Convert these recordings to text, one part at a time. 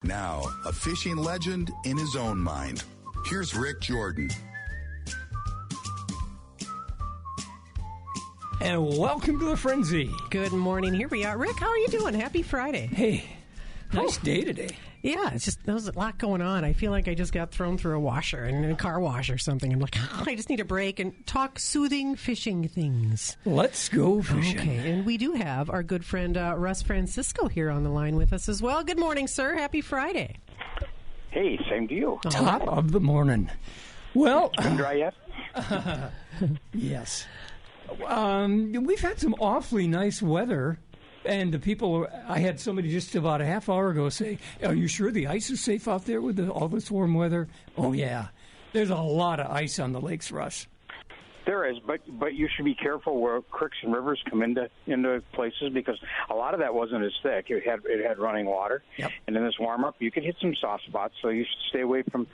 Now, a fishing legend in his own mind. Here's Rick Jordan. And welcome to the Frenzy. Good morning. Here we are. Rick, how are you doing? Happy Friday. Hey, nice day today. Yeah, it's just, there's a lot going on. I feel like I just got thrown through a washer and a car wash or something. I'm like, I just need a break and talk soothing fishing things. Let's go fishing. Okay, and we do have our good friend Russ Francisco here on the line with us as well. Good morning, sir. Happy Friday. Hey, same to you. Top of the morning. Well, been dry yet? Yes. We've had some awfully nice weather. And the people, I had somebody just about a half hour ago say, are you sure the ice is safe out there with all this warm weather? Oh, yeah. There's a lot of ice on the lakes, Russ. There is, but you should be careful where creeks and rivers come into places, because a lot of that wasn't as thick. It had running water. Yep. And in this warm-up, you could hit some soft spots, so you should stay away from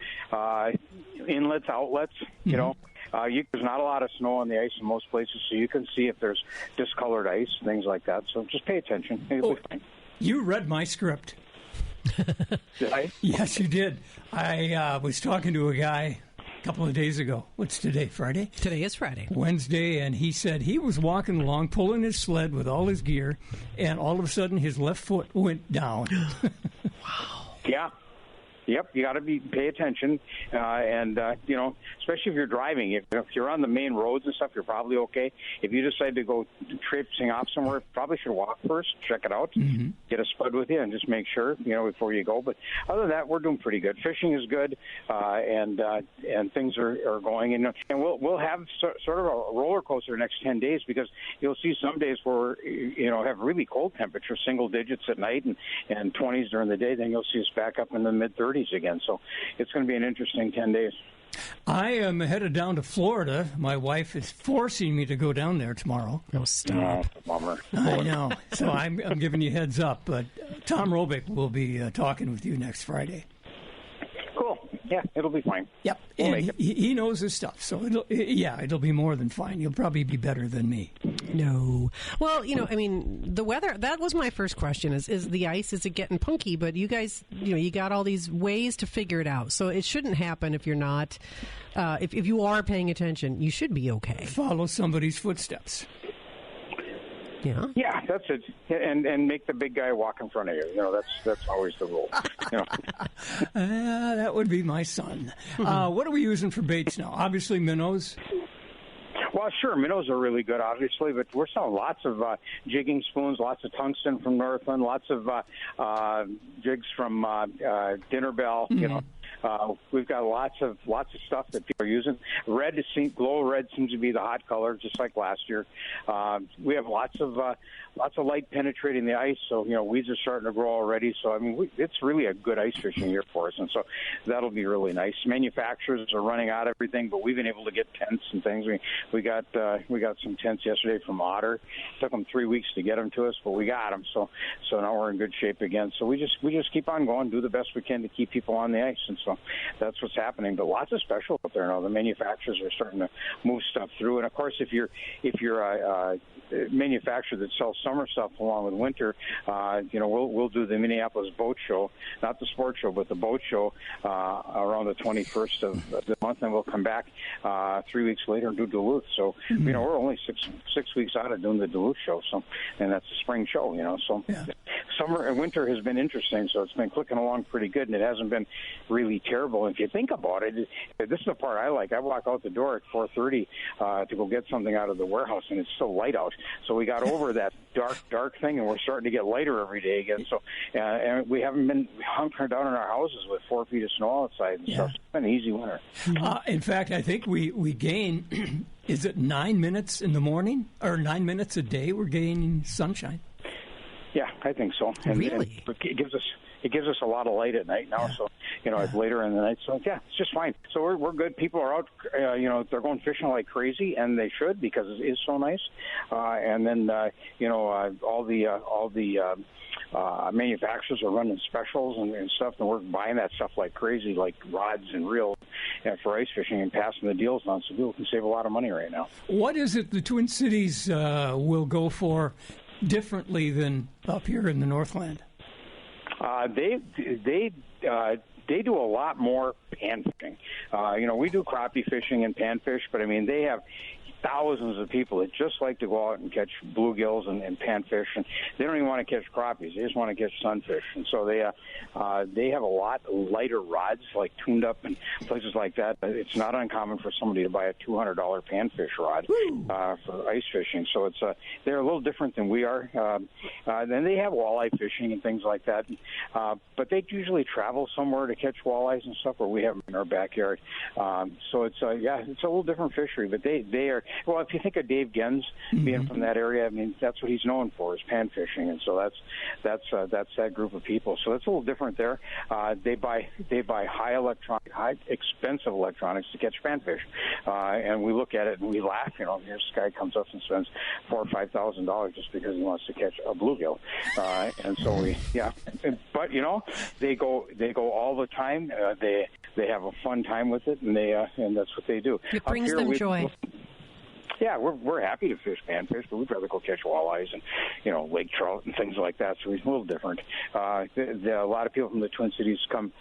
inlets, outlets, you know. There's not a lot of snow on the ice in most places, so you can see if there's discolored ice, things like that. So just pay attention. It'll be fine. You read my script. Did I? Yes, you did. I was talking to a guy a couple of days ago. What's today, Friday? Today is Friday. Wednesday, and he said he was walking along, pulling his sled with all his gear, and all of a sudden his left foot went down. Wow. Yeah. Yep, you got to pay attention, and you know, especially if you're driving. If you're on the main roads and stuff, you're probably okay. If you decide to go traipsing off somewhere, probably should walk first, check it out, get a spud with you, and just make sure, you know, before you go. But other than that, we're doing pretty good. Fishing is good, and things are going. And we'll have sort of a roller coaster the next 10 days, because you'll see some days where have really cold temperatures, single digits at night and 20s during the day. Then you'll see us back up in the mid-30s again. So it's going to be an interesting 10 days. I am headed down to Florida. My wife is forcing me to go down there tomorrow. Oh, stop. Bummer. I know. So I'm giving you a heads up. But Tom Robick will be talking with you next Friday. Cool. Yeah, it'll be fine. Yep. We'll and he knows his stuff. So it'll be more than fine. He'll probably be better than me. No. Well, the weather, that was my first question, is the ice, is it getting punky? But you guys, you got all these ways to figure it out. So it shouldn't happen if you're not, if you are paying attention, you should be okay. Follow somebody's footsteps. Yeah. Yeah, that's it. And make the big guy walk in front of you. That's always the rule. That would be my son. What are we using for baits now? Obviously, minnows. Well, sure, minnows are really good, obviously, but we're selling lots of jigging spoons, lots of tungsten from Northland, lots of jigs from Dinner Bell. We've got lots of stuff that people are using. Glow red seems to be the hot color, just like last year. We have lots of light penetrating the ice, so weeds are starting to grow already. So I mean, it's really a good ice fishing year for us, and so that'll be really nice. Manufacturers are running out of everything, but we've been able to get tents and things. We got some tents yesterday from Otter. It took them 3 weeks to get them to us, but we got them. So now we're in good shape again. So we just keep on going, do the best we can to keep people on the ice, and so that's what's happening. But lots of special out there now. The manufacturers are starting to move stuff through, and of course, if you're a manufacturer that sells summer stuff along with winter, we'll do the Minneapolis Boat Show, not the sports show, but the boat show around the 21st of the month, and we'll come back 3 weeks later and do Duluth. So we're only six weeks out of doing the Duluth show, and that's a spring show. So summer and winter has been interesting, so it's been clicking along pretty good, and it hasn't been really terrible. If you think about it, this is the part I like. I walk out the door at 4:30 to go get something out of the warehouse, and it's still light out. So we got over that dark thing, and we're starting to get lighter every day again. So and we haven't been hunkering down in our houses with 4 feet of snow outside and stuff. It's been an easy winter. In fact, I think we gain, is it 9 minutes in the morning or 9 minutes a day we're gaining sunshine? Yeah, I think so. And really? It gives us a lot of light at night now, so it's later in the night. So yeah, it's just fine. So we're good. People are out, they're going fishing like crazy, and they should, because it is so nice. And then all the manufacturers are running specials and stuff, and we're buying that stuff like crazy, like rods and reels for ice fishing, and passing the deals on, so people can save a lot of money right now. What is it the Twin Cities will go for differently than up here in the Northland? They do a lot more pan fishing. We do crappie fishing and panfish, but I mean they have thousands of people that just like to go out and catch bluegills and panfish, and they don't even want to catch crappies. They just want to catch sunfish, and so they have a lot lighter rods, like tuned up and places like that. It's not uncommon for somebody to buy a $200 panfish rod for ice fishing. So they're a little different than we are. Then they have walleye fishing and things like that, but they usually travel somewhere to catch walleyes and stuff, where we have them in our backyard. So it's a little different fishery, but they are. Well, if you think of Dave Gens being from that area, I mean that's what he's known for, is pan fishing, and so that's that group of people. So it's a little different there. They buy high expensive electronics to catch panfish, and we look at it and we laugh. This guy comes up and spends $4,000 or $5,000 just because he wants to catch a bluegill, and so But they go all the time. They have a fun time with it, and and that's what they do. It brings them joy. Yeah, we're happy to fish panfish, but we'd rather go catch walleyes and lake trout and things like that. So it's a little different. A lot of people from the Twin Cities come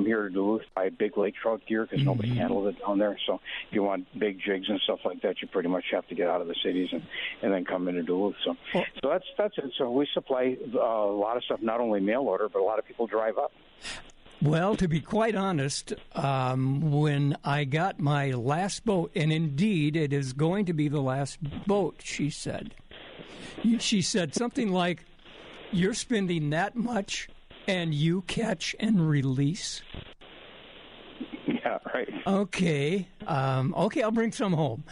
here to Duluth buy big lake trout gear because nobody handles it down there. So if you want big jigs and stuff like that, you pretty much have to get out of the cities and then come into Duluth. So that's it. So we supply a lot of stuff, not only mail order, but a lot of people drive up. Well, to be quite honest, when I got my last boat, and indeed it is going to be the last boat, she said something like, "You're spending that much and you catch and release?" Yeah, right. Okay, I'll bring some home.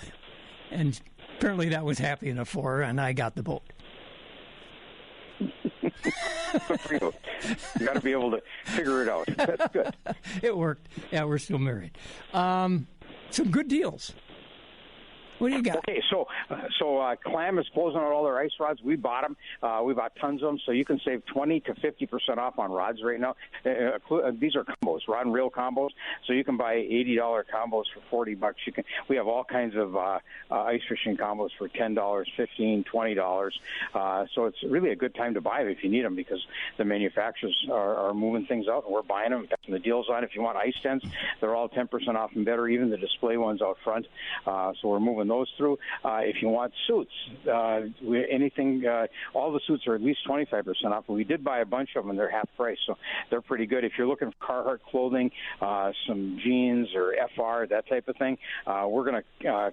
And apparently that was happy enough for her, and I got the boat. You got to be able to figure it out. That's good. It worked. Yeah, we're still married. Some good deals. What do you got? Okay, so Clam is closing out all their ice rods. We bought them. We bought tons of them, so you can save 20 to 50% off on rods right now. These are combos, rod and reel combos. So you can buy $80 combos for $40. We have all kinds of ice fishing combos for $10, $15, $20. So it's really a good time to buy them if you need them, because the manufacturers are moving things out, and we're buying them. Got the deals on. If you want ice tents, they're all 10% off and better, even the display ones out front. So we're moving those through. If you want suits, all the suits are at least 25% off. We did buy a bunch of them, and they're half price, so they're pretty good. If you're looking for Carhartt clothing, some jeans or FR, that type of thing, we're going to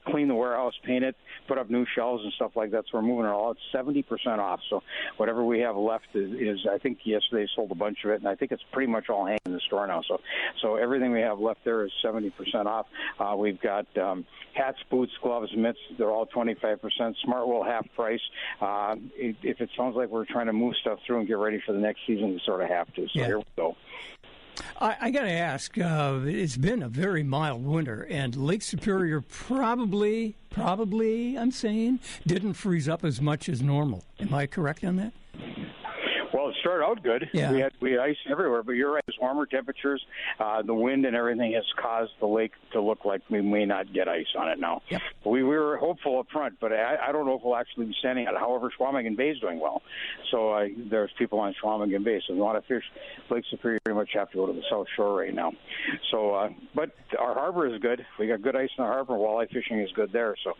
clean the warehouse, paint it, put up new shelves and stuff like that. So we're moving it all at 70% off. So whatever we have left is I think yesterday sold a bunch of it, and I think it's pretty much all hanging in the store now. So everything we have left there is 70% off. We've got hats, boots, gloves, mitts. They're all 25%. Smartwool half price. If it sounds like we're trying to move stuff through and get ready for the next season, we sort of have to. So Here we go. I got to ask, it's been a very mild winter, and Lake Superior probably, I'm saying, didn't freeze up as much as normal. Am I correct on that? Well, it started out good. Yeah. We had ice everywhere, but you're right. It's warmer temperatures. The wind and everything has caused the lake to look like we may not get ice on it now. Yep. We were hopeful up front, but I don't know if we'll actually be standing on it. However, Schwamigan Bay is doing well. So there's people on Schwamigan Bay. So if you want to fish Lake Superior, you pretty much have to go to the South Shore right now. So, but our harbor is good. We got good ice in the harbor. Walleye fishing is good there. So,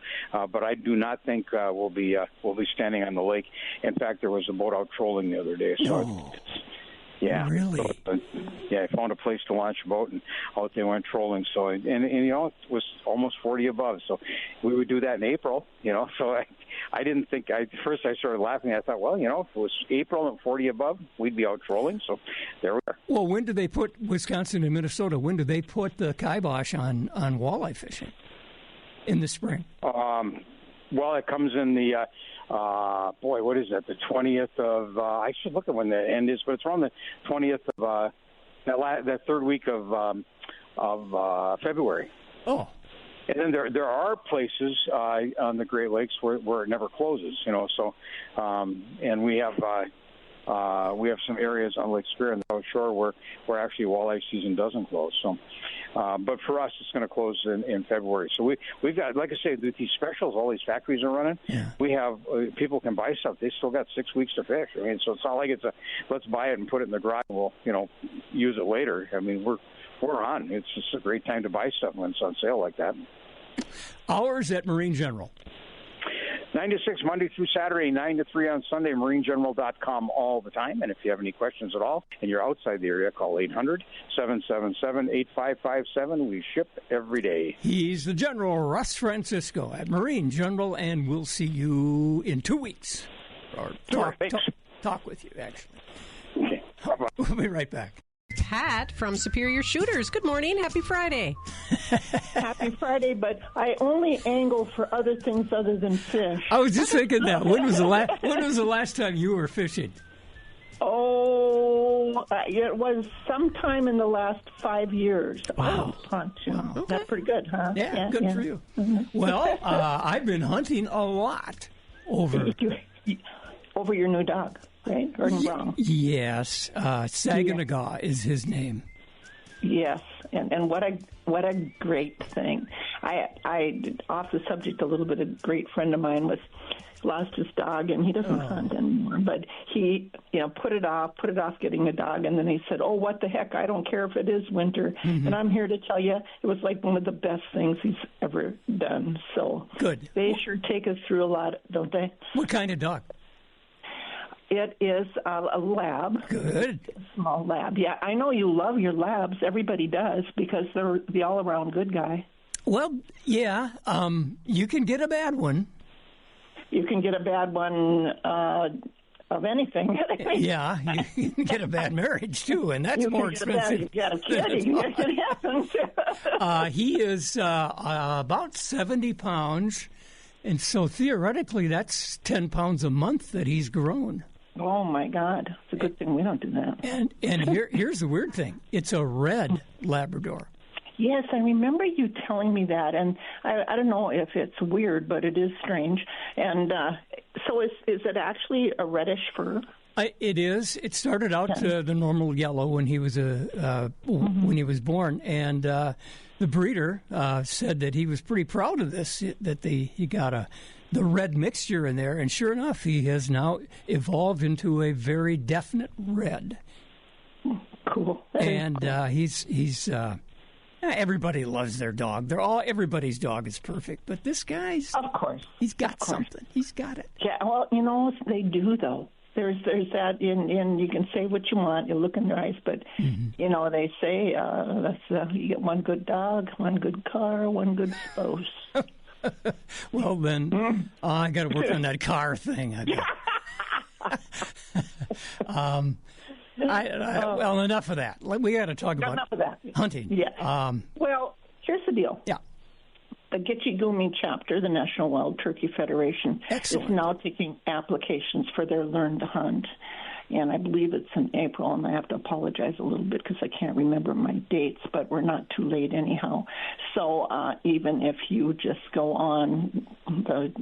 but I do not think we'll be standing on the lake. In fact, there was a boat out trolling the other day. So yeah, really? So, I found a place to launch a boat, and out they went trolling. So, and it was almost 40 above. So we would do that in April, So I didn't think. First I started laughing. I thought, well, if it was April and 40 above, we'd be out trolling. So there we are. Well, when did they put Wisconsin and Minnesota? When did they put the kibosh on walleye fishing? In the spring? Well, it comes in the. What is that? The 20th of. I should look at when the end is, but it's around the 20th of that third week of February. Oh. And then there are places on the Great Lakes where it never closes, So, and we have We have some areas on Lake Superior and the South Shore where actually walleye season doesn't close. So, but for us, it's going to close in February. So we've got, like I say, these specials, all these factories are running. Yeah. We have people can buy stuff. They still got 6 weeks to fish. I mean, so it's not like it's let's buy it and put it in the garage and we'll use it later. I mean, we're on. It's just a great time to buy stuff when it's on sale like that. Hours at Marine General. 9 to 6, Monday through Saturday, 9 to 3 on Sunday, marinegeneral.com all the time. And if you have any questions at all and you're outside the area, call 800-777-8557. We ship every day. He's the General, Russ Francisco at Marine General, and we'll see you in 2 weeks. Or talk with you, actually. Okay. Bye-bye. We'll be right back. Pat from Superior Shooters. Good morning. Happy Friday. Happy Friday, but I only angle for other things other than fish. I was just thinking that. When was the last time you were fishing? Oh, it was sometime in the last 5 years. Wow. Wow. Okay. That's pretty good, huh? Yeah, good for you. Mm-hmm. Well, I've been hunting a lot over your new dog. Right? Gordon Brown. Yes. Saginaw is his name. Yes. And what a great thing. I off the subject a little bit, a great friend of mine lost his dog, and he doesn't hunt anymore. But he, put it off getting a dog, and then he said, "Oh, what the heck? I don't care if it is winter." Mm-hmm. And I'm here to tell you, it was like one of the best things he's ever done. So good. They sure take us through a lot, don't they? What kind of dog? It is a lab. Good. A small lab. Yeah, I know you love your labs. Everybody does because they're the all-around good guy. Well, yeah. You can get a bad one. You can get a bad one of anything. Yeah, you can get a bad marriage, too, and that's more expensive. You got a kid. It happens. He is about 70 pounds, and so theoretically that's 10 pounds a month that he's grown. Oh, my God. It's a good thing we don't do that. And here's the weird thing. It's a red Labrador. Yes, I remember you telling me that, and I don't know if it's weird, but it is strange. And so is it actually a reddish fur? It is. It started out the normal yellow when he was when he was born, and the breeder said that he was pretty proud of this, that he got the red mixture in there, and sure enough, he has now evolved into a very definite red. Cool. And he's everybody loves their dog. Everybody's dog is perfect, but this guy's, of course, he's got something. He's got it. Yeah. Well, they do though. There's that in you can say what you want, you look in their eyes, but they say you get one good dog, one good car, one good spouse. Well, then I got to work on that car thing. Well, enough of that. We got to talk about hunting. Yeah. Well, here's the deal. Yeah. The Gitchigumi chapter, the National Wild Turkey Federation, is now taking applications for their Learn to Hunt. And I believe it's in April, and I have to apologize a little bit because I can't remember my dates, but we're not too late anyhow. So even if you just go on,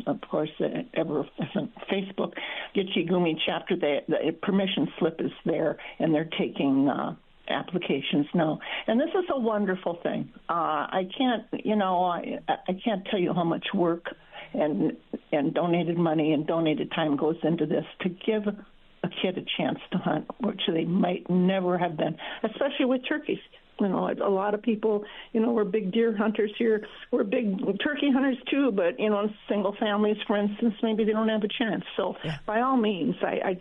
of course, Facebook, Gitchigumi chapter, the permission slip is there, and they're taking applications now. And this is a wonderful thing. I can't tell you how much work and donated money and donated time goes into this to give a kid a chance to hunt, which they might never have been, especially with turkeys. A lot of people, we're big deer hunters here. We're big turkey hunters too, but, single families, for instance, maybe they don't have a chance. So by all means, I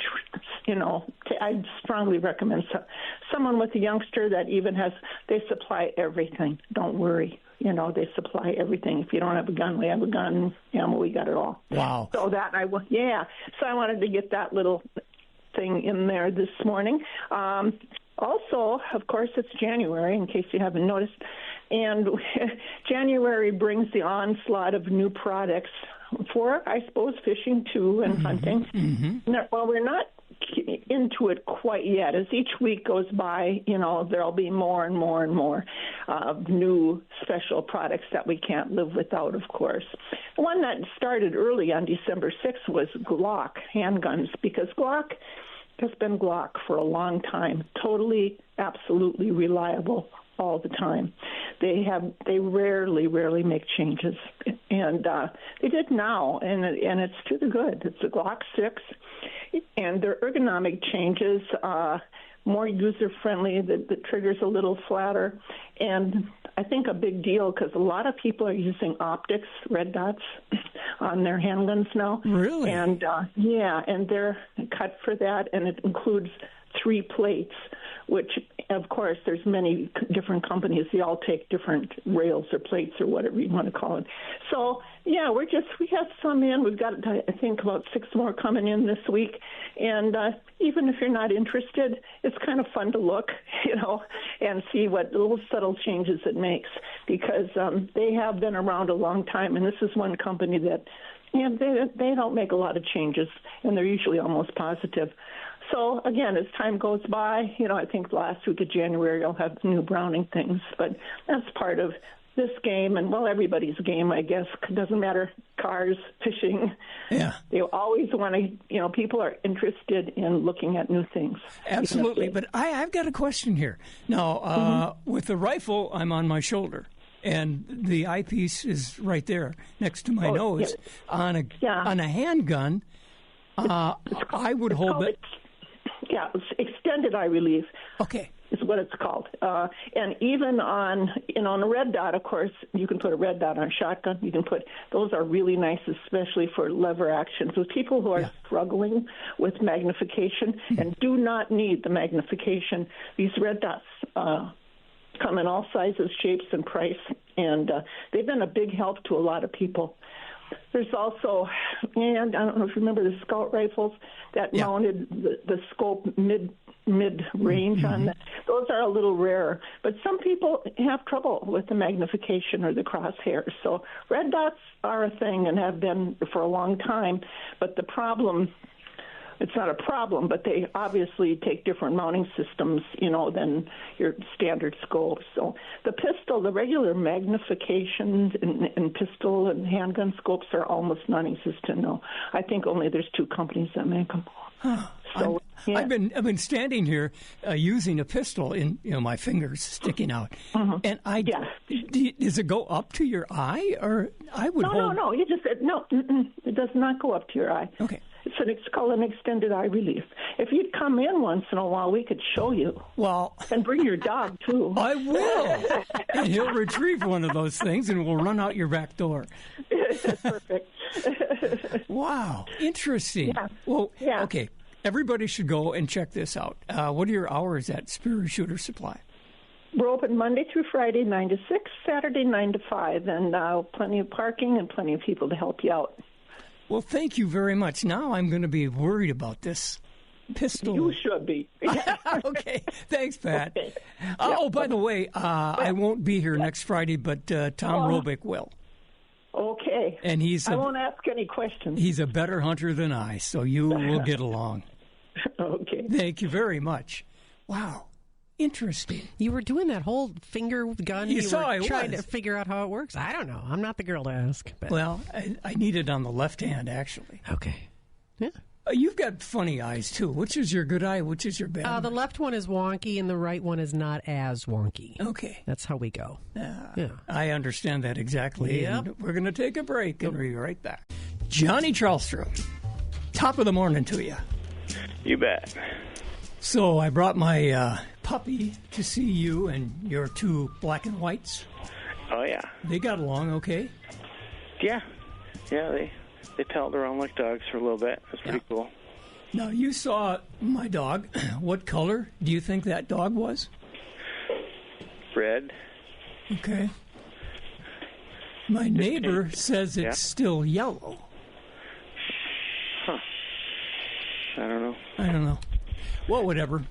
strongly recommend someone with a youngster that even they supply everything. Don't worry. They supply everything. If you don't have a gun, we have a gun. Ammo, we got it all. Wow. So So I wanted to get that little thing in there this morning. Also, of course, it's January, in case you haven't noticed, and January brings the onslaught of new products for, I suppose, fishing too and hunting. Mm-hmm. Now, well, we're not into it quite yet. As each week goes by, there'll be more and more and more new special products that we can't live without, of course. One that started early on December 6th was Glock handguns, because Glock has been Glock for a long time. Totally, absolutely reliable all the time. They rarely make changes, and they did now, and it's to the good. It's a Glock 6, and their ergonomic changes, more user-friendly, the trigger's a little flatter, and I think a big deal because a lot of people are using optics, red dots, on their handguns now. Really? And, and they're cut for that, and it includes 3 plates, which, of course, there's many different companies. They all take different rails or plates or whatever you want to call it. So, yeah, we have some in. We've got, I think, about 6 more coming in this week. And even if you're not interested, it's kind of fun to look, and see what little subtle changes it makes because they have been around a long time. And this is one company that, they don't make a lot of changes, and they're usually almost positive. So, again, as time goes by, I think the last week of January I'll have new Browning things. But that's part of this game and, everybody's game, I guess. It doesn't matter, cars, fishing. Yeah. They always want to, people are interested in looking at new things. Absolutely. But I've got a question here. Now, with the rifle, I'm on my shoulder. And the eyepiece is right there next to my nose. Yeah. On a handgun, I would hold it. It's extended eye relief. Okay. Is what it's called. And even on a red dot, of course, you can put a red dot on a shotgun. Those are really nice, especially for lever action. For people who are struggling with magnification and do not need the magnification, these red dots come in all sizes, shapes, and price, and they've been a big help to a lot of people. There's also, and I don't know if you remember the Scout rifles that mounted the scope mid-range on that. Those are a little rarer, but some people have trouble with the magnification or the crosshairs. So red dots are a thing and have been for a long time, but the problem, it's not a problem, but they obviously take different mounting systems, than your standard scopes. So the pistol, the regular magnifications in pistol and handgun scopes are almost non-existent now. I think only there's 2 companies that make them. So, I've been standing here using a pistol in my fingers sticking out, and does it go up to your eye or I would No. You just said no. It does not go up to your eye. Okay. It's called an extended eye relief. If you'd come in once in a while, we could show you. Well, and bring your dog too. I will. And he'll retrieve one of those things, and we'll run out your back door. Perfect. Wow, interesting. Yeah. Well, okay. Everybody should go and check this out. What are your hours at Spirit Shooter Supply? We're open Monday through Friday, 9 to 6, Saturday, 9 to 5, and plenty of parking and plenty of people to help you out. Well, thank you very much. Now I'm going to be worried about this pistol. You should be. Okay. Thanks, Pat. Okay. By the way, I won't be here next Friday, but Tom Robick will. Okay. And I won't ask any questions. He's a better hunter than I, so you will get along. Okay. Thank you very much. Wow. Interesting. You were doing that whole finger gun. You saw were trying to figure out how it works. I don't know. I'm not the girl to ask. But. Well, I need it on the left hand, actually. Okay. Yeah. You've got funny eyes, too. Which is your good eye? Which is your bad eye? The left one is wonky, and the right one is not as wonky. Okay. That's how we go. Yeah. I understand that exactly. Yep. And we're going to take a break and be right back. Johnny Charlstrom, top of the morning to you. You bet. So I brought my puppy to see you and your 2 black and whites. Oh, yeah. They got along okay? Yeah. Yeah, they palled around like dogs for a little bit. It was pretty cool. Now, you saw my dog. What color do you think that dog was? Red. Okay. My neighbor says it's still yellow. Huh. I don't know. Well, whatever.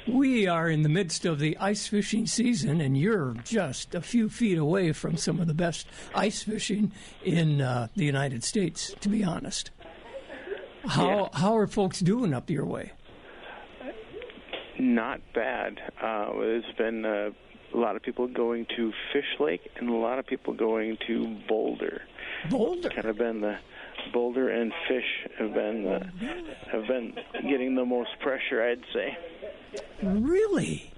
We are in the midst of the ice fishing season, and you're just a few feet away from some of the best ice fishing in the United States, to be honest. How are folks doing up your way? Not bad. There's been a lot of people going to Fish Lake and a lot of people going to Boulder. Boulder? Kind of been the boulder and fish have been getting the most pressure, I'd say. Really?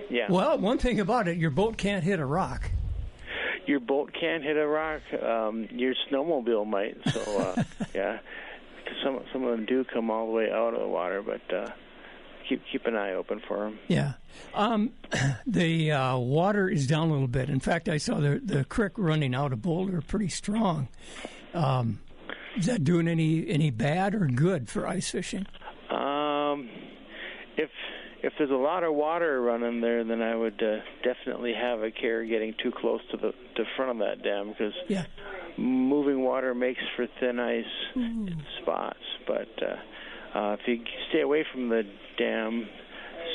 Yeah. Well, one thing about it, your boat can't hit a rock. Your boat can't hit a rock. Your snowmobile might. So yeah, some of them do come all the way out of the water, but keep an eye open for them. Yeah. The water is down a little bit. In fact, I saw the creek running out of Boulder pretty strong. Is that doing any bad or good for ice fishing? If there's a lot of water running there, then I would definitely have a care getting too close to the front of that dam, because moving water makes for thin ice spots. But if you stay away from the dam,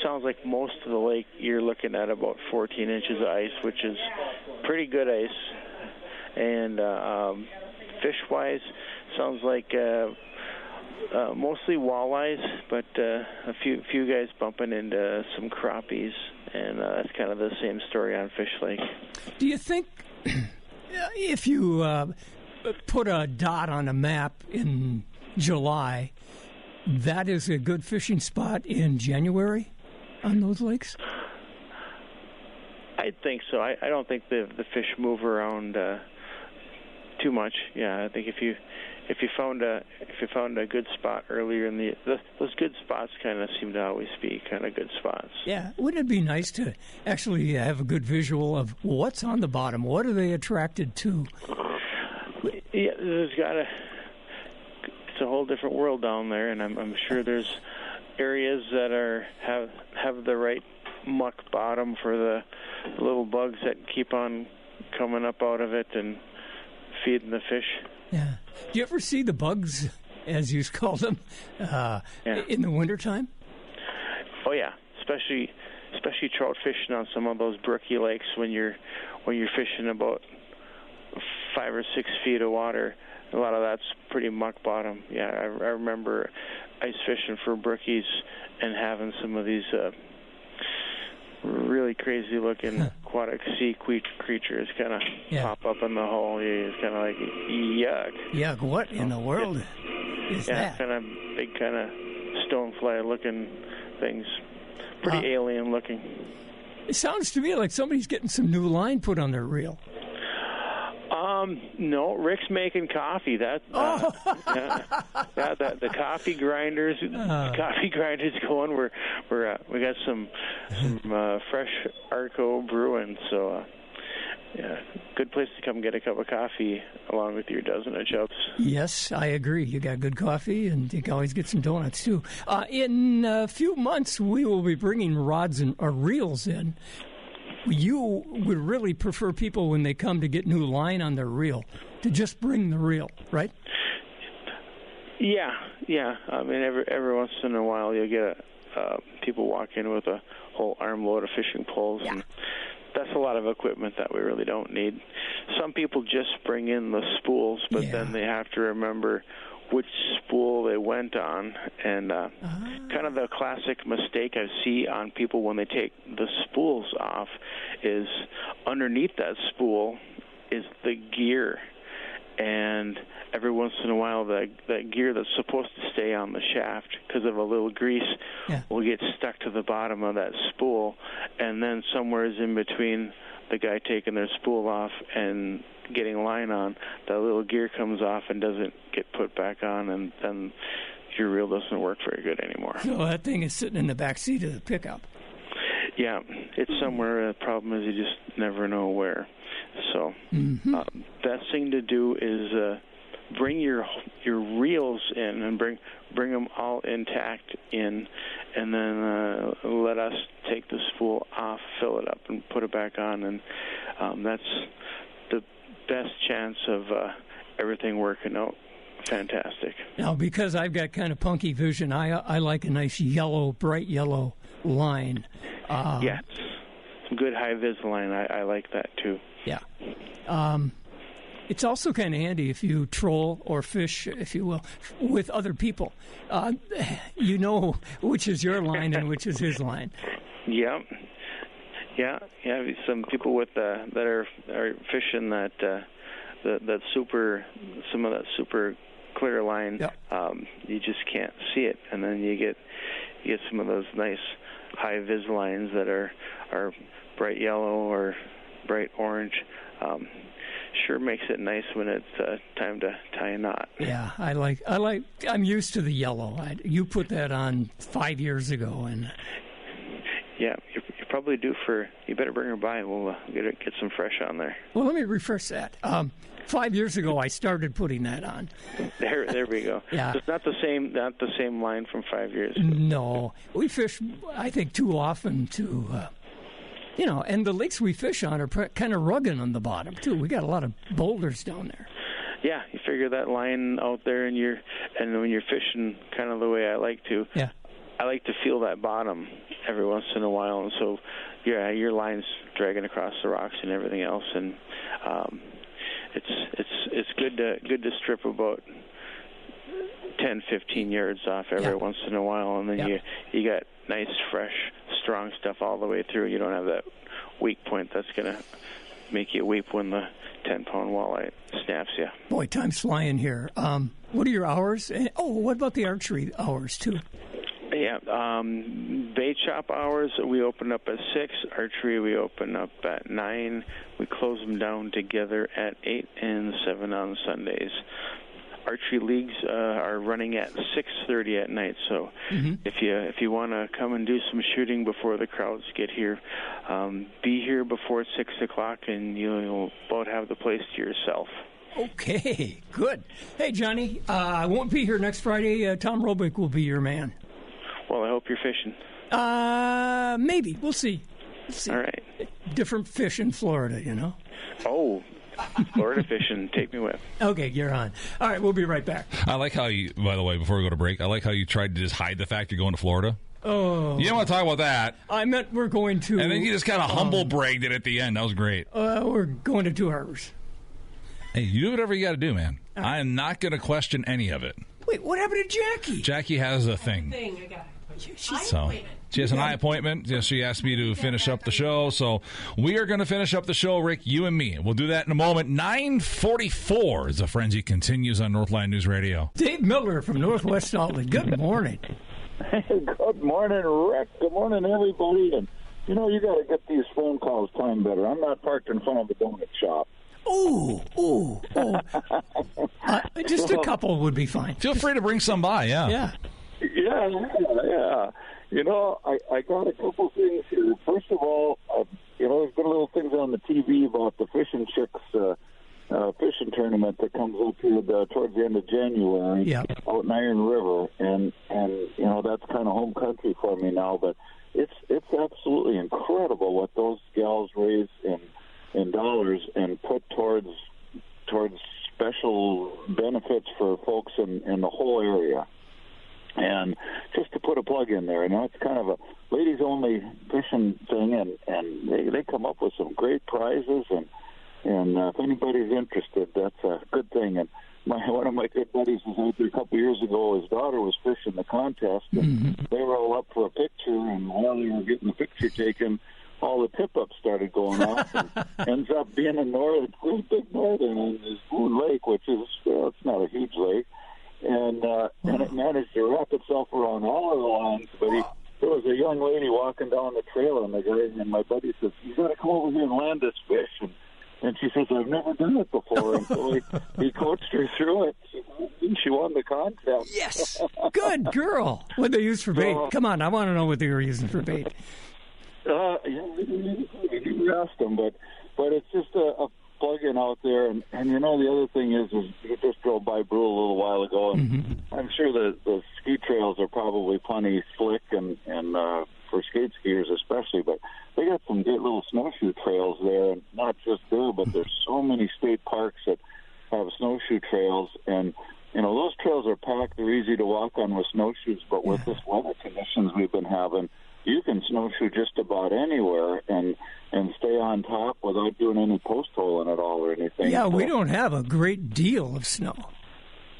sounds like most of the lake you're looking at about 14 inches of ice, which is pretty good ice. And fish-wise, sounds like mostly walleyes, but a few guys bumping into some crappies, and that's kind of the same story on Fish Lake. Do you think if you put a dot on a map in July, that is a good fishing spot in January on those lakes? I think so. I don't think the fish move around too much. Yeah, I think if you found a good spot earlier in those good spots kind of seem to always be kind of good spots. Yeah, wouldn't it be nice to actually have a good visual of what's on the bottom? What are they attracted to? Yeah, it's a whole different world down there, and I'm sure there's areas that have the right muck bottom for the little bugs that keep on coming up out of it and feeding the fish. Yeah. Do you ever see the bugs, as you call them, in the wintertime? Oh yeah, especially trout fishing on some of those brookie lakes when you're fishing about 5 or 6 feet of water. A lot of that's pretty muck bottom. Yeah, I remember ice fishing for brookies and having some of these really crazy looking aquatic sea creatures kind of pop up in the hole. It's kind of like yuck. Yuck! What in the world is that? Yeah, kind of big, kind of stonefly looking things. Pretty alien looking. It sounds to me like somebody's getting some new line put on their reel. No, Rick's making coffee. The coffee grinders. Coffee grinders going. We got some fresh Arco brewing. So good place to come get a cup of coffee along with your dozen of chubs. Yes, I agree. You got good coffee, and you can always get some donuts too. In a few months, we will be bringing rods and reels in. You would really prefer people when they come to get new line on their reel to just bring the reel, right? Yeah. I mean, every once in a while you'll get people walk in with a whole armload of fishing poles, and that's a lot of equipment that we really don't need. Some people just bring in the spools, but then they have to remember which spool they went on, and kind of the classic mistake I see on people when they take the spools off is underneath that spool is the gear, and every once in a while that gear that's supposed to stay on the shaft because of a little grease will get stuck to the bottom of that spool, and then somewhere is in between the guy taking their spool off and getting line on, that little gear comes off and doesn't get put back on, and then your reel doesn't work very good anymore. So that thing is sitting in the back seat of the pickup. Yeah, it's somewhere. The problem is you just never know where. So best thing to do is bring your reels in and bring them all intact in, and then let us take the spool off, fill it up, and put it back on, and that's the best chance of everything working out fantastic. Now, because I've got kind of punky vision, I like a nice yellow, bright yellow line. Yes, some good high-vis line. I like that too. Yeah. It's also kind of handy if you troll or fish, if you will, with other people. You know which is your line and which is his line. Yeah. Some people with that are fishing that super, some of that super clear line. You just can't see it, and then you get some of those nice high vis lines that are bright yellow or bright orange. Sure makes it nice when it's time to tie a knot. Yeah, I'm used to the yellow. You put that on 5 years ago, and yeah, you're probably due for. You better bring her by, and we'll get some fresh on there. Well, let me refresh that. 5 years ago, I started putting that on. There we go. Yeah, it's not the same line from 5 years ago. No, we fish, I think, too often to. And the lakes we fish on are kind of rugged on the bottom, too. We got a lot of boulders down there. Yeah, you figure that line out there, and when you're fishing kind of the way I like to, I like to feel that bottom every once in a while, and so, your line's dragging across the rocks and everything else, and it's good to strip about 10, 15 yards off every once in a while, and then you got nice, fresh, strong stuff all the way through. You don't have that weak point that's going to make you weep when the 10-pound walleye snaps you. Boy, time's flying here. What are your hours? What about the archery hours, too? Yeah, bait shop hours, we open up at 6. Archery, we open up at 9. We close them down together at 8 and 7 on Sundays. Archery leagues are running at 6:30 at night. So if you want to come and do some shooting before the crowds get here, be here before 6 o'clock, and you'll about have the place to yourself. Okay, good. Hey, Johnny, I won't be here next Friday. Tom Robick will be your man. Well, I hope you're fishing. Maybe. We'll see. All right. Different fish in Florida, Oh, Florida fishing. Take me with. Okay, you're on. All right, we'll be right back. I like how you, by the way, before we go to break, I like how you tried to just hide the fact you're going to Florida. Oh. You don't want to talk about that. I meant we're going to... And then you just kind of humble bragged it at the end. That was great. We're going to Two Harbors. Hey, you do whatever you got to do, man. Right. I am not going to question any of it. Wait, what happened to Jackie? Jackie has a thing. I got it. She has an eye appointment. She asked me to finish up the show. So we are going to finish up the show, Rick, you and me. We'll do that in a moment. 9:44 as the frenzy continues on Northline News Radio. Dave Miller from Northwest Outlet. Good morning. Hey, good morning, Rick. Good morning, everybody. And, you got to get these phone calls timed better. I'm not parked in front of a donut shop. Ooh. Just a couple would be fine. Feel free to bring some by, Yeah. I got a couple things here. First of all, there's been little things on the TV about the Fishing Chicks fishing tournament that comes up here towards the end of January out in Iron River, and that's kind of home country for me now. But it's absolutely incredible what those gals raise in dollars and put towards special benefits for folks in the whole area. And just to put a plug in there, it's kind of a ladies-only fishing thing, and they come up with some great prizes, and if anybody's interested, that's a good thing. And one of my good buddies was out there a couple years ago. His daughter was fishing the contest, and they were all up for a picture, and while they were getting the picture taken, all the tip-ups started going off, and ends up being a big northern on this Boone Lake, which is, it's not a huge lake. And it managed to wrap itself around all of the lines. But there was a young lady walking down the trail, and my buddy says, "You got to come over here and land this fish." And she says, "I've never done it before." And so he coached her through it. She won the contest. Yes, good girl. What they use for bait? Come on, I want to know what they were using for bait. We never asked them, but it's just a plug-in out there, and the other thing is you just drove by Brew a little while ago, and I'm sure the ski trails are probably plenty slick and for skate skiers especially, but they got some great little snowshoe trails there, and not just there, but there's so many state parks that have snowshoe trails, and those trails are packed. They're easy to walk on with snowshoes, but with this weather conditions we've been having, you can snowshoe just about anywhere and stay on top without doing any post holing at all or anything. Yeah, we don't have a great deal of snow.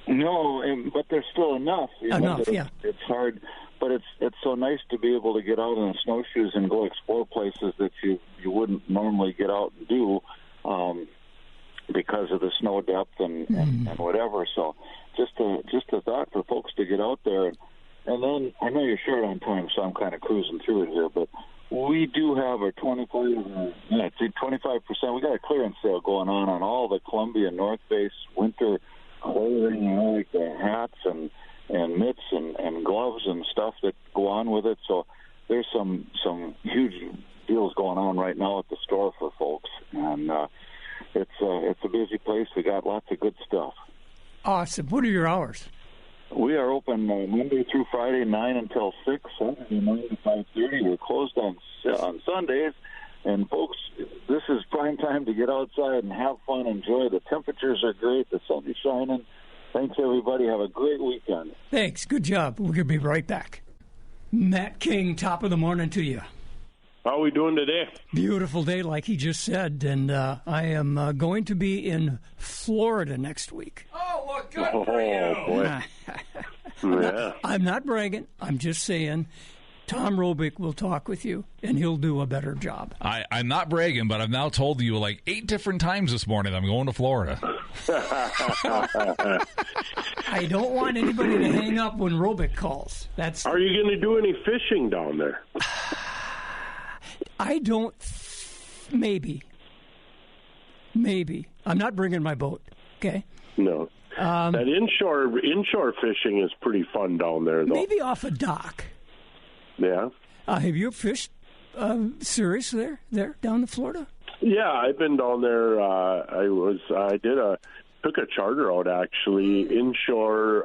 No, but there's still enough. It's hard, but it's so nice to be able to get out on snowshoes and go explore places that you wouldn't normally get out and do. because of the snow depth and whatever. So just a thought for folks to get out there. And then I know you're short on time, so I'm kind of cruising through it here, but we do have a 25%. We got a clearance sale going on all the Columbia North Face winter clothing, like the hats and mitts and gloves and stuff that go on with it. So there's some huge deals going on right now at the store for folks, and it's a busy place. We got lots of good stuff. Awesome. What are your hours? We are open Monday through Friday, 9 until 6, Saturday 9 to 5:30. We're closed on Sundays. And, folks, this is prime time to get outside and have fun, enjoy. The temperatures are great. The sun is shining. Thanks, everybody. Have a great weekend. Thanks. Good job. We're going to be right back. Matt King, top of the morning to you. How are we doing today? Beautiful day, like he just said. And I am going to be in Florida next week. Oh, well, good for you. Boy. Yeah. I'm not bragging. I'm just saying Tom Robick will talk with you, and he'll do a better job. I'm not bragging, but I've now told you like 8 different times this morning I'm going to Florida. I don't want anybody to hang up when Robick calls. Are you going to do any fishing down there? I don't. Maybe. I'm not bringing my boat. Okay. No. That inshore fishing is pretty fun down there, though. Maybe off a dock. Yeah. Have you fished serious there down in Florida? Yeah, I've been down there. Took a charter out actually inshore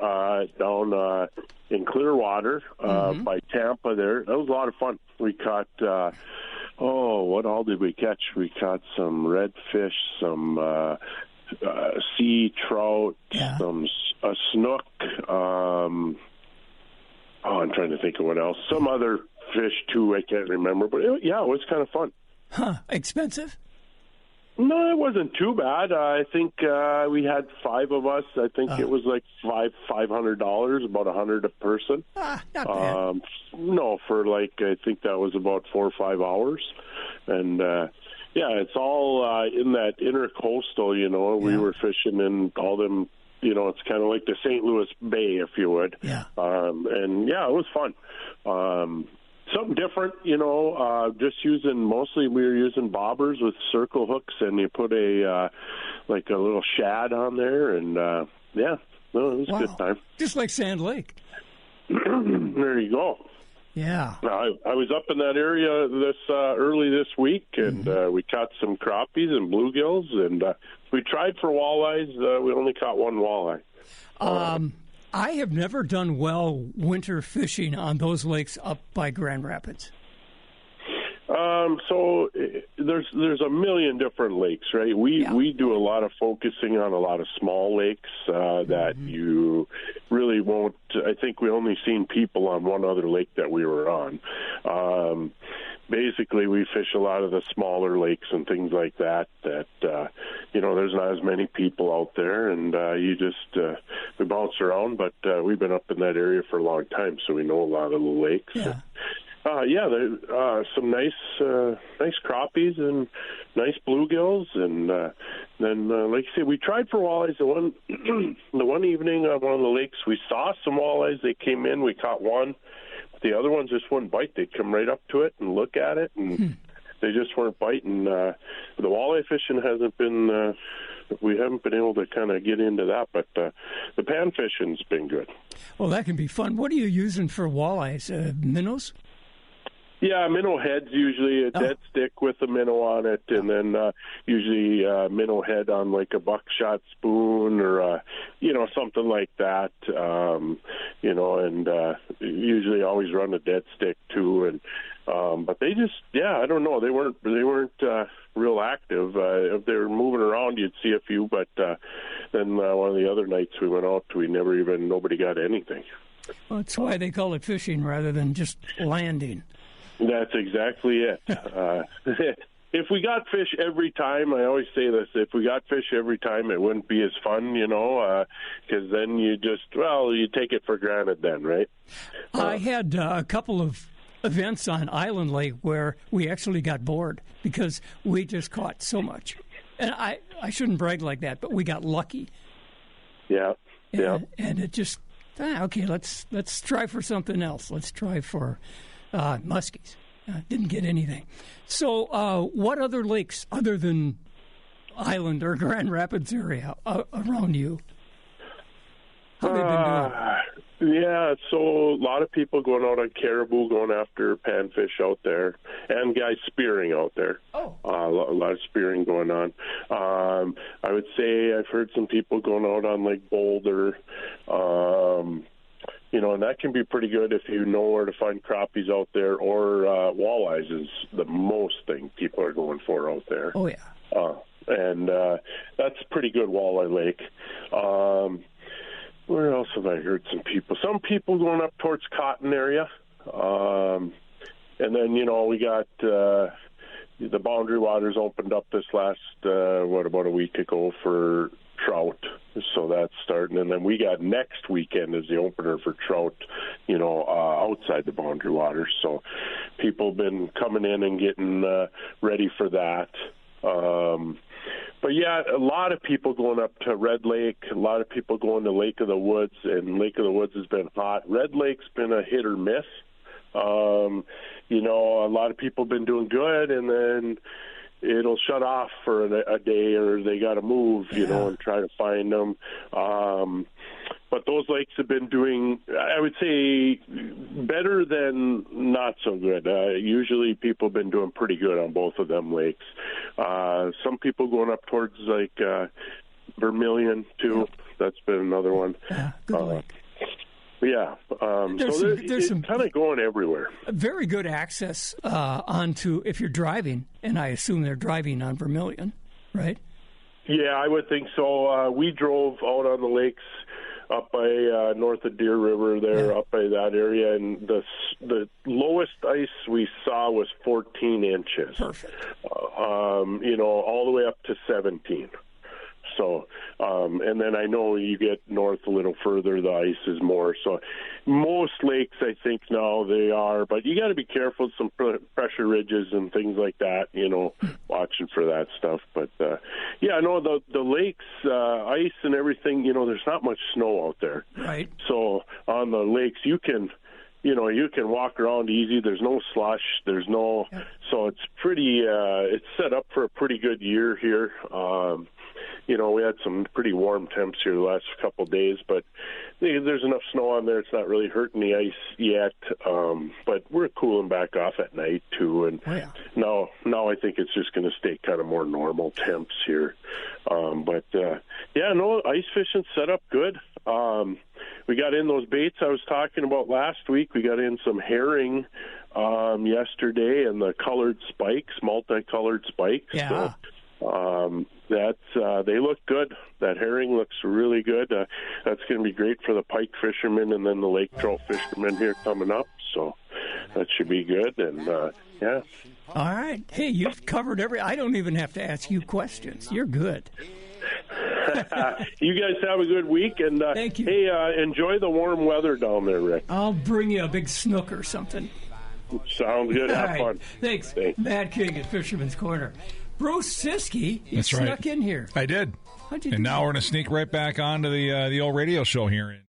down in Clearwater by Tampa there. That was a lot of fun. We caught what all did we catch? We caught some redfish, some sea trout, a snook. I'm trying to think of what else. Some other fish too. I can't remember, but it was kind of fun. Huh? Expensive? No, it wasn't too bad. I think we had 5 of us. I think it was like $500, about $100 a person. Not bad. No, for like I think that was about 4 or 5 hours, and it's all in that intercoastal. We were fishing in all them. It's kind of like the St. Louis Bay, if you would. Yeah. It was fun. Something different, we were using bobbers with circle hooks, and you put a little shad on there, and it was a good time. Just like Sand Lake. There you go. Yeah. I was up in that area early this week, and we caught some crappies and bluegills, and we tried for walleyes. We only caught one walleye. I have never done well winter fishing on those lakes up by Grand Rapids. So there's a million different lakes, right? We do a lot of focusing on a lot of small lakes that you really won't. I think we only seen people on one other lake that we were on. Basically, we fish a lot of the smaller lakes and things like that. There's not as many people out there, and we bounce around. But we've been up in that area for a long time, so we know a lot of the lakes. Yeah. There's some nice crappies and nice bluegills, and then like I said, we tried for walleyes. The one evening on one of the lakes, we saw some walleyes. They came in, we caught one. The other ones just wouldn't bite. They'd come right up to it and look at it, and they just weren't biting. The walleye fishing hasn't been. We haven't been able to kind of get into that, but the pan fishing's been good. Well, that can be fun. What are you using for walleyes? Minnows? Yeah, minnow heads, usually a dead stick with a minnow on it, and then usually minnow head on like a buckshot spoon or, something like that, and usually always run a dead stick too. And but they just, I don't know, they weren't real active. If they were moving around, you'd see a few, but then one of the other nights we went out, nobody got anything. Well, that's why they call it fishing rather than just landing. That's exactly it. If we got fish every time, I always say this, if we got fish every time, it wouldn't be as fun, because then you take it for granted then, right? I had a couple of events on Island Lake where we actually got bored because we just caught so much. And I shouldn't brag like that, but we got lucky. Yeah. And it just, okay, let's try for something else. Let's try for muskies. Didn't get anything. So what other lakes other than Island or Grand Rapids area around you? How have they been doing? Yeah, so a lot of people going out on caribou, going after panfish out there, and guys spearing out there. Oh. A lot of spearing going on. I would say I've heard some people going out on Lake Boulder, and that can be pretty good if you know where to find crappies out there, or walleyes is the most thing people are going for out there. Oh, yeah. And that's a pretty good walleye lake. Where else have I heard some people? Some people going up towards Cotton area. And then, we got the Boundary Waters opened up this last, about a week ago for trout. So that's starting. And then we got next weekend as the opener for trout, outside the Boundary Waters. So people have been coming in and getting ready for that. But yeah, a lot of people going up to Red Lake, a lot of people going to Lake of the Woods, and Lake of the Woods has been hot. Red Lake's been a hit or miss. A lot of people have been doing good, and then it'll shut off for a day, or they got to move, and try to find them. But those lakes have been doing, I would say, better than not so good. Usually people have been doing pretty good on both of them lakes. Some people going up towards, Vermilion, too. Yeah. That's been another one. Yeah, good lake. Yeah. There's some kind of going everywhere. Very good access onto, if you're driving, and I assume they're driving on Vermilion, right? Yeah, I would think so. We drove out on the lakes up by north of Deer River there, up by that area, and the lowest ice we saw was 14 inches. Perfect. All the way up to 17. So, and then I know you get north a little further, the ice is more. So most lakes, I think now they are, but you got to be careful with some pressure ridges and things like that, watching for that stuff. But, the lakes, ice and everything, there's not much snow out there. Right. So on the lakes, you can walk around easy. There's no slush. There's no, so it's pretty, it's set up for a pretty good year here. We had some pretty warm temps here the last couple of days, but there's enough snow on there. It's not really hurting the ice yet, but we're cooling back off at night, too. And now I think it's just going to stay kind of more normal temps here. Ice fishing set up good. We got in those baits I was talking about last week. We got in some herring yesterday, and the colored spikes, multicolored spikes. Yeah. They look good. That herring looks really good. That's going to be great for the pike fishermen and then the lake trout fishermen here coming up. So that should be good. And yeah. All right. Hey, you've covered I don't even have to ask you questions. You're good. You guys have a good week, and thank you. Hey, enjoy the warm weather down there, Rick. I'll bring you a big snook or something. Sounds good. Have fun. Thanks. Matt King at Fisherman's Corner. Bruce Siskey, you snuck in here. I did. How'd you do now we're going to sneak right back onto the old radio show here.